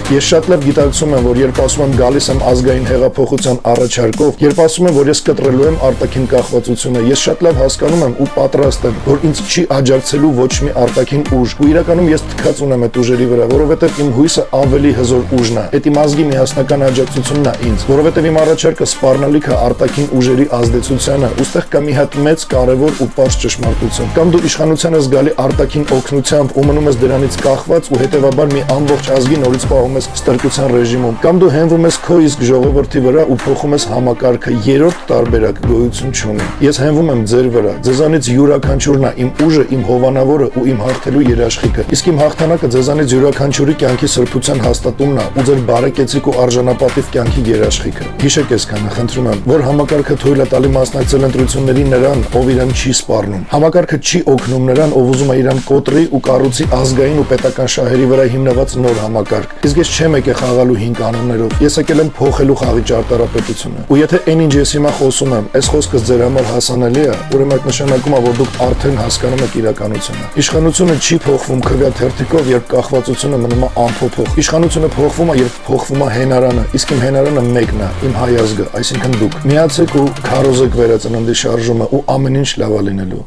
Ես շատ լավ գիտակցում եմ, որ երբ ասում եմ գալիս եմ ազգային հեղափոխության առաջարկով, երբ ասում եմ, որ ես կտրելու եմ արտաքին կախվածությունը, ես շատ լավ հասկանում եմ ու պատրաստ եմ, որ ինձ չի աջակցելու ոչ մի արտաքին ուժ։ Ու իրականում ես թքած ունեմ այդ ուժերի վրա, որովհետև իմ հույսը ավելի հզոր ուժն է։ Այդ իմ ազգի միասնական աջակցությունն է ինձ, որովհետև իմ առաջարկը սպառնալիք է արտաքին ուժերի ազդեցությանը, ուստեղ կա մի հատ մեծ կարևոր ու պարզ ճշմարտություն։ Կամ դու իշխանությանը զգալի արտաքին օգնությամբ ու մնում ես դրանից կախված ու հետևաբար մի ամբողջ ազգի նորից պահում ես ստրկության ռեժիմում, կամ դու հենվում ես քո իսկ ժողովրդի վրա ու փոխում ես համակարգը։ Երրորդ տարբերակ գոյություն չունի։ Ես հենվում եմ ձեր վրա, ձեզանից յուրաքանչյուրն է իմ ուժը, իմ հովանավորը ու իմ հաղթելու երաշխիքը։ Իսկ իմ հաղթանակը ձեզանից յուրաքանչյուրի կյանքի սրբության հաստատումն է ու ձեր բարեկեցիկ ու արժանապատիվ կյանքի երաշխիքը։ Հիշեք այսքանը, խնդրում եմ, որ համակարգը թույլ է տալի մասնակցել ընտրությունների նրան, ով իրան չի սպառնում։ Համակարգը չի օգնում նրան, ով ուզում է իրան կոտրի ու կառուցի ազգային ու պետական շահերի վրա հիմնված նոր համակարգ։ Իսկ ես չեմ եկել խաղալու հին կանոններով, ես եկել եմ փոխելու խաղի ճարտարապետությունը։ Ու եթե այնինչ ես հիմա խոսում եմ, այս խոսքս ձեր համար հասանելի է, ուրեմն այդ նշանակում է, որ դուք արդեն հասկանում եք իրականությունը։ Իշխանությունը չի փոխվում քվյա թերթիկով, երբ կախվածությունը մնում է անփոփոխ։ Իշխանությունը փոխվում է, երբ փոխվում է հենարանը, իսկ իմ հենարանը մեկն է, իմ հայ ազգը, այսինքն դուք։ Միացեք ու քարոզեք վերածննդի շարժումը ու ամեն ինչ լավ է լինելու։